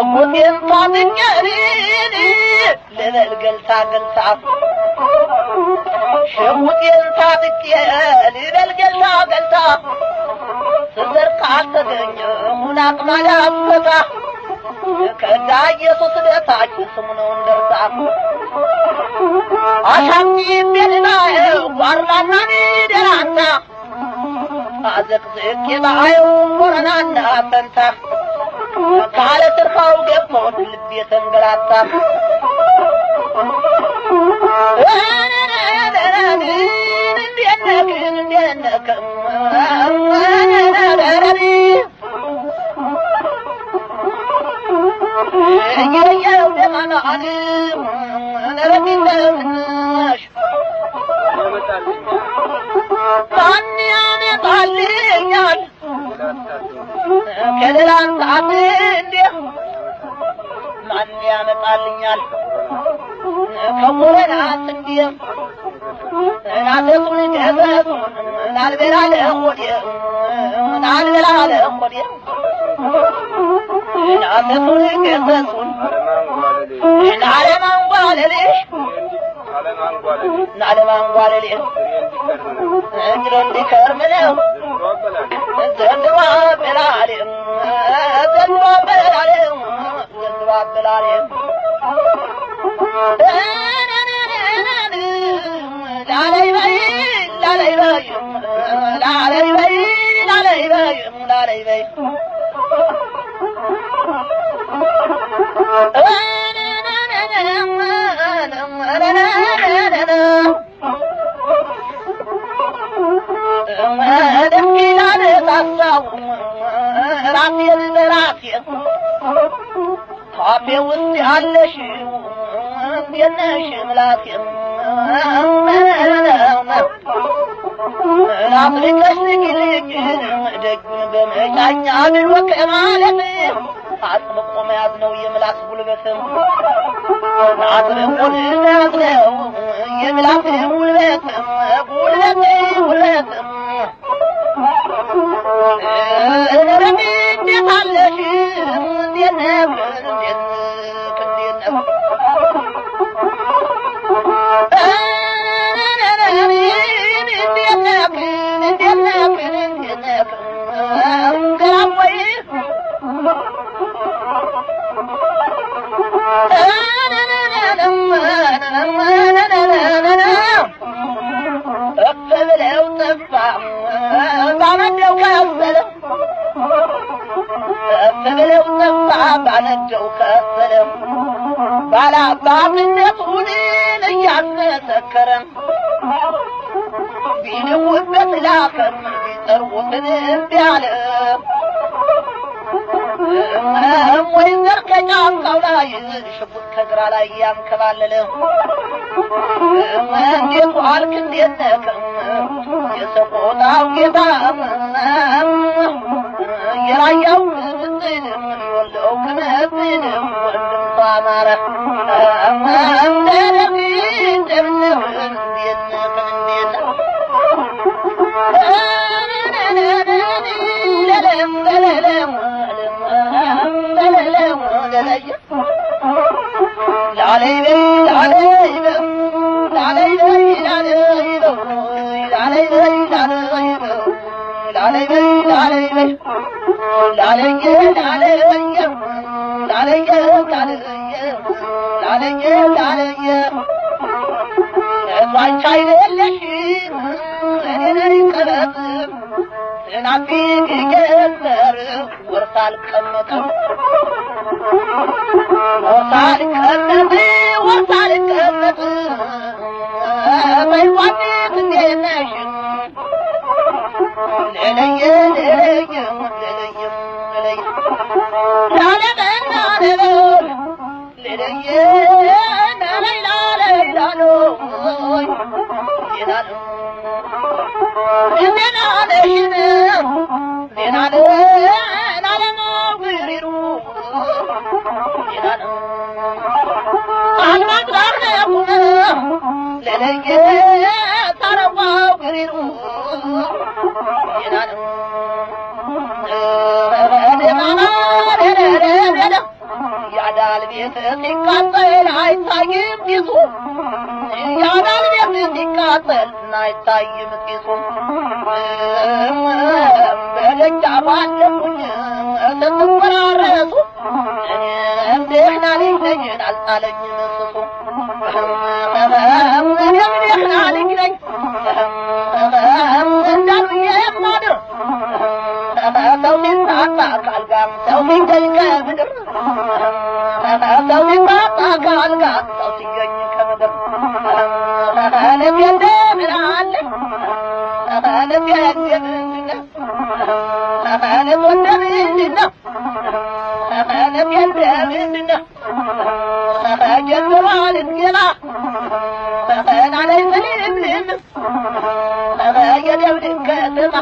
شمودين طابق يريني للقلتا قلتا شمودين طابق يريني للقلتا قلتا صدرق عالتدنيا مناق مالا أفتا كدا يسوس لتاك سمنو اندرتا أشامي بيدنا وارلانا ندراتا أزق زيكي بعيو قرنانا بنتا كالة ترخاو قبطون اللبية تنقلاتا ندينك يا بغانا عليم أنا ربي تلمناش طعني أنا طالينيال كدلان تعطيني معني أنا طالينيال كورنا سنديم نعطيكم جهزات نعلبل على أخوتي نعلبل على أخوتي نعطيكم جهزات نعلم أنقال ليش نعلم أنقال ليش نجرن دكار منه زندوا بلالي زندوا بلالي زندوا بلالي لا لا يبين لا لا يبين لا لا يبين لا لا يبين لا لا يبين طابي وسط على شيء بيناش ملاكم نعطيك أشتكي دقن بمجاني عامل وكمالي عطمق وما يعدنو يملاك بلغسم نعطيك ونعطيك يملاك بلغسم بلغسم رمي بيطلش دينك بالا بابنت ولين يعسكرن بينو بتلاكم بيتروتن بيعلم وين ركعان قولاي شبك كغرا لا يانكبالله انت قالك انك يسقوطاو يبام يرايو تدين يولو كنبين وندم طامره درقين دمنك بينك نعطيك جبر ورسالك خمتك ورسالك خمتك ورسالك خمتك بيوانيك ديناشن للي للي للي للي ያዳል ቤት ሲቃጠል አይታይም ጢሱ ያዳል ቤት ሲቃጠል አይታይም ጢሱ በደጃፍ አለኩኝ ስትቆራረሱ እኔም ደህና ልጅ ነኝ አልጣለኝም እንስሱ እኔም ደህና ልጅ ነኝ እንዳሉኝ የማድር ሰው ሲታጣ ካልጋም ሰው ሲገኝ ከምድር ሰው ሲታጣ ካልጋም ሰው ሲገኝ ከምድር ልቤ እንደምን አለ ልቤ እንደምንድነው ልቤ እንደምንድነው ልቤ እንደምንድነው ጀምሯል ገና ናለይ ምንም የደብድን ከተማ